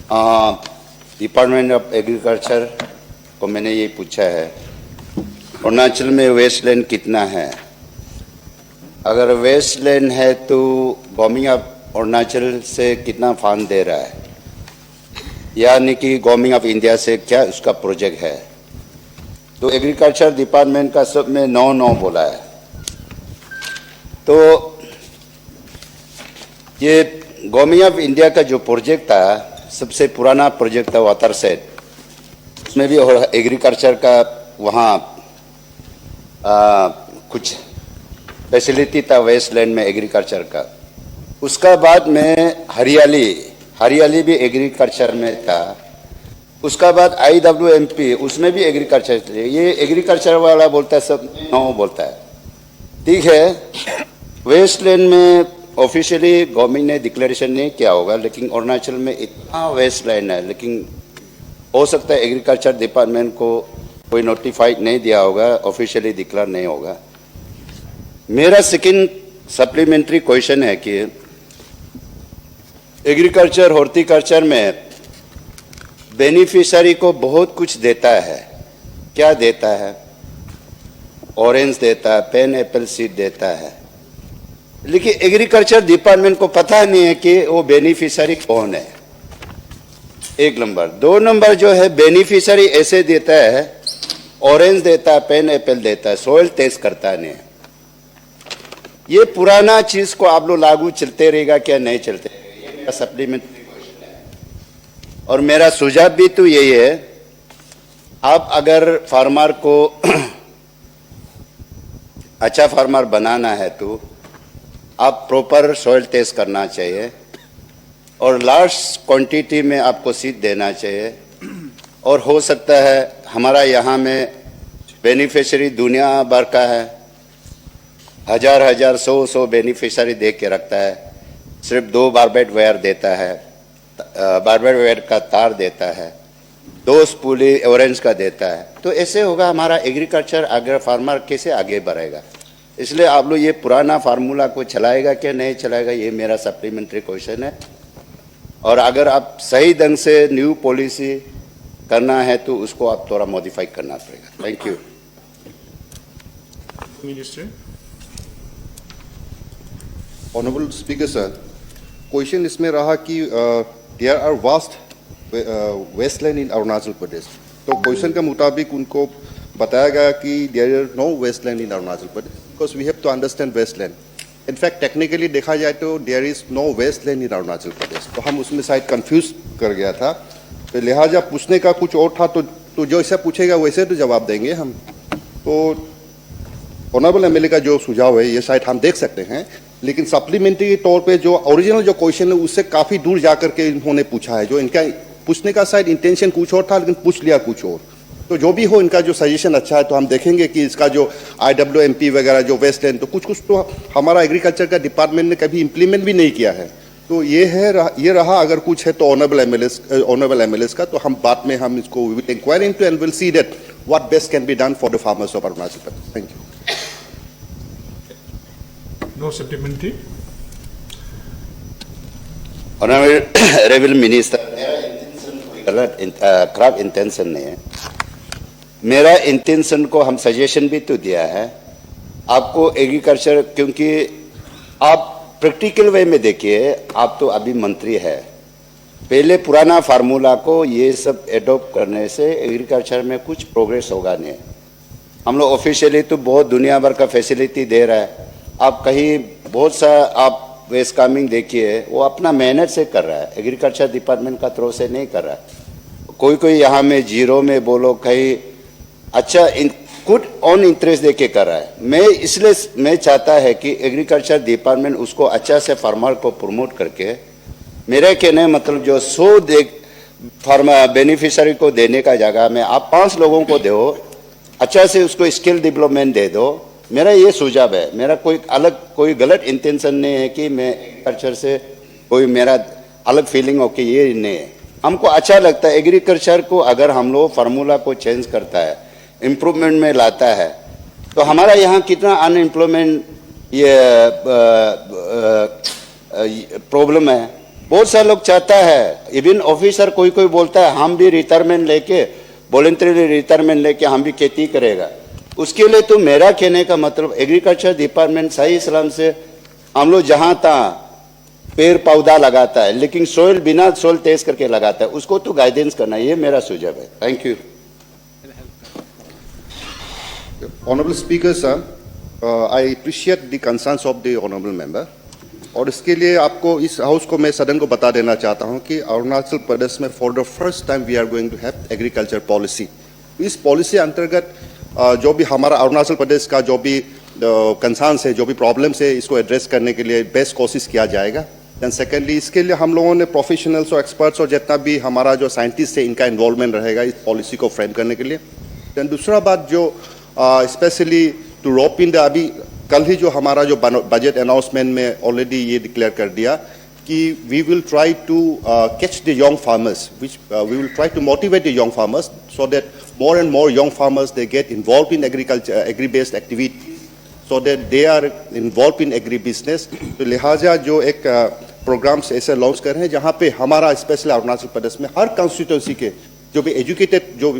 Department of agriculture को मैंने ये पूछा है, अरुणाचल में वेस्टलैंड कितना है? अगर वेस्टलैंड है तो गवर्नमेंट ऑफ अरुणाचल से कितना फंड दे रहा है, यानी कि गवर्नमेंट ऑफ इंडिया से क्या उसका प्रोजेक्ट है? तो एग्रीकल्चर डिपार्टमेंट का सब में 9 बोला है। तो ये गवर्नमेंट ऑफ इंडिया का जो प्रोजेक्ट था, सबसे पुराना प्रोजेक्ट था वाटरशेड, उसमें भी एग्रीकल्चर का वहाँ कुछ फैसिलिटी था वेस्टलैंड में एग्रीकल्चर का। उसका बाद में हरियाली भी एग्रीकल्चर में था। उसका बाद IWMP, उसमें भी एग्रीकल्चर थे। ये एग्रीकल्चर वाला बोलता है सब 9 बोलता है। ठीक है, वेस्टलैंड में ऑफिशियली गवर्नमेंट ने डिक्लेरेशन नहीं किया होगा, लेकिन अरुणाचल में इतना वेस्टलैंड है, लेकिन हो सकता है एग्रीकल्चर डिपार्टमेंट को कोई नोटिफाइड नहीं दिया होगा, ऑफिशियली डिक्लेयर नहीं होगा। मेरा सेकंड सप्लीमेंट्री क्वेश्चन है कि एग्रीकल्चर हॉर्टिकल्चर में बेनिफिशियरी को बहुत कुछ देता है। क्या देता है? ऑरेंज देता है, पेन एप्पल सीड देता है, लेकिन एग्रीकल्चर डिपार्टमेंट को पता नहीं है कि वो बेनिफिशियरी कौन है। 1 नंबर। 2 नंबर जो है बेनिफिशियरी ऐसे देता है, ऑरेंज देता है, पेन एप्पल देता है, सॉइल टेस्ट करता नहीं है। ये पुराना चीज को आप लोग लागू चलते रहेगा क्या नहीं चलते रहेगा, ये मेरा सप्लीमेंट्री क्वेश्चन है। और मेरा सुझाव भी तो यही है, आप अगर फार्मर को अच्छा फार्मर बनाना है तो आप प्रॉपर सॉइल टेस्ट करना चाहिए और लार्ज क्वांटिटी में आपको सीड देना चाहिए। और हो सकता है हमारा यहाँ में बेनिफिशियरी दुनिया भर का है, हजार 100 बेनिफिशियरी दे के रखता है, सिर्फ 2 बारबेट वेयर देता है, बारबेट वेयर का तार देता है, 2 स्पूली ऑरेंज का देता है। तो ऐसे होगा हमारा एग्रीकल्चर, अगर फार्मर कैसे आगे बढ़ेगा? इसलिए आप लोग ये पुराना फार्मूला को चलाएगा क्या नहीं चलाएगा, ये मेरा सप्लीमेंट्री क्वेश्चन है। और अगर आप सही ढंग से न्यू पॉलिसी करना है तो उसको आप थोड़ा मॉडिफाई करना पड़ेगा। Thank you. Minister. Honourable speaker sir, question इसमें रहा कि there are vast wasteland in Arunachal Pradesh. तो क्वेश्चन के मुताबिक उनको बताया गया कि there are no wasteland in Arunachal Pradesh, because we have to understand wasteland. In fact technically देखा जाए तो there is no wasteland in Arunachal Pradesh. तो हम उसमें शायद कंफ्यूज कर गया था, तो लिहाजा पूछने का कुछ और था। तो जो ऐसा पूछेगा वैसे तो जवाब देंगे हम। तो ऑनरेबल एमएलए का जो सुझाव है ये शायद हम देख सकते हैं, लेकिन सप्लीमेंट्री तौर पे जो ओरिजिनल जो क्वेश्चन है उससे काफ़ी दूर जाकर के इन्होंने पूछा है। जो इनका पूछने का शायद इंटेंशन कुछ और था, लेकिन पूछ लिया कुछ और। तो जो भी हो, इनका जो सजेशन अच्छा है तो हम देखेंगे कि इसका जो IWMP वगैरह जो वेस्टलैंड, तो कुछ तो हमारा एग्रीकल्चर का डिपार्टमेंट ने कभी इम्प्लीमेंट भी नहीं किया है। तो ये रहा अगर कुछ है तो ऑनरेबल एमएलएस का, तो हम बाद में हम इसको we will inquire into and will see that what best can be done for the farmers of Arunachal Pradesh. Thank you. No supplementary. Honourable minister, मेरा इंटेंशन कोई गलत खराब इंटेंशन नहीं है। मेरा इंटेंशन को हम सजेशन भी तो दिया है आपको एग्रीकल्चर, क्योंकि आप प्रैक्टिकल वे में देखिए, आप तो अभी मंत्री है, पहले पुराना फार्मूला को ये सब एडॉप्ट करने से एग्रीकल्चर में कुछ प्रोग्रेस होगा नहीं। हम लोग ऑफिशियली तो बहुत दुनिया भर का फैसिलिटी दे रहा है। आप कहीं बहुत सा आप वेस्ट कामिंग देखिए, वो अपना मेहनत से कर रहा है, एग्रीकल्चर डिपार्टमेंट का थ्रू से नहीं कर रहा है। कोई यहाँ में जीरो में बोलो, कहीं अच्छा खुद ऑन इंटरेस्ट देके कर रहा है। मैं चाहता है कि एग्रीकल्चर डिपार्टमेंट उसको अच्छा से फार्मर को प्रमोट करके, मेरे कहने मतलब जो 100 फार्मर बेनिफिशियरी को देने का जगह में आप 5 लोगों को दो, अच्छा से उसको स्किल डेवलपमेंट दे दो। मेरा ये सुझाव है, मेरा कोई गलत इंटेंशन नहीं है कि मैं एग्रीकल्चर से कोई मेरा अलग फीलिंग हो कि ये नहीं है। हमको अच्छा लगता है एग्रीकल्चर को, अगर हम लोग फार्मूला को चेंज करता है, इम्प्रूवमेंट में लाता है, तो हमारा यहाँ कितना अनएम्प्लॉयमेंट ये प्रॉब्लम है, बहुत सारे लोग चाहता है, इवन ऑफिसर कोई कोई बोलता है हम भी रिटायरमेंट लेके, वॉलंटरी रिटायरमेंट लेके हम भी खेती करेगा। उसके लिए तो मेरा कहने का मतलब एग्रीकल्चर डिपार्टमेंट सही सलाम से हम लोग जहां तहाँ पेड़ पौधा लगाता है, लेकिन सोइल बिना सोइल टेस्ट करके लगाता है, उसको तो गाइडेंस करना, ये मेरा सुझाव है। Thank you. Honorable Speaker, sir, I appreciate the concerns of the honorable member. और इसके लिए आपको इस हाउस को मैं सदन को बता देना चाहता हूं कि अरुणाचल प्रदेश में for the first time we are going to have agriculture policy. इस पॉलिसी अंतर्गत जो भी हमारा अरुणाचल प्रदेश का जो भी कंसर्न्स है, जो भी प्रॉब्लम्स है, इसको एड्रेस करने के लिए बेस्ट कोशिश किया जाएगा। दैन सेकेंडली, इसके लिए हम लोगों ने प्रोफेशनल्स और एक्सपर्ट्स और जितना भी हमारा जो साइंटिस्ट है, इनका इन्वॉल्वमेंट रहेगा इस पॉलिसी को फ्रेम करने के लिए। दैन दूसरा बात जो specially to rope in the, अभी कल ही जो हमारा जो बजट अनाउंसमेंट में ऑलरेडी ये डिक्लेयर कर दिया कि we will try to catch the young farmers, which we will try to motivate the young farmers so that more and more young farmers they get involved in agriculture, agri-based activities, so that they are involved in agri-business। तो लिहाजा जो एक programmes ऐसे launch कर रहे हैं जहाँ पे हमारा स्पेशली अरुणाचल प्रदेश में हर कंस्टिट्यूंसी के जो भी एजुकेटेड जो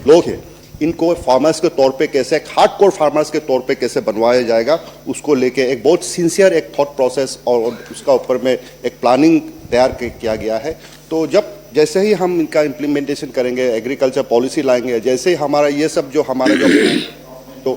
लोग हैं, इनको फार्मर्स के तौर पे कैसे, एक हार्डकोर फार्मर्स के तौर पे कैसे बनवाया जाएगा, उसको लेके एक बहुत सिंसियर एक थॉट प्रोसेस और उसका ऊपर में एक प्लानिंग तैयार किया गया है। तो जैसे ही हम इनका इम्प्लीमेंटेशन करेंगे, एग्रीकल्चर पॉलिसी लाएंगे, जैसे ही हमारा ये सब जो हमारा जो तो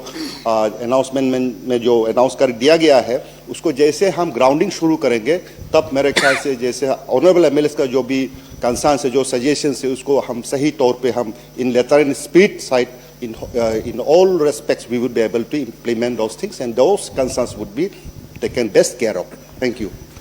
अनाउंसमेंट में जो अनाउंस कर दिया गया है, उसको जैसे हम ग्राउंडिंग शुरू करेंगे, तब मेरे ख्याल से जैसे ऑनरेबल एमएलएस का जो भी कंसर्न्स है, जो सजेशंस है, उसको हम सही तौर पे हम in letter and speed side in all respects we would be able to implement those things and those concerns would be taken best care of. Thank you.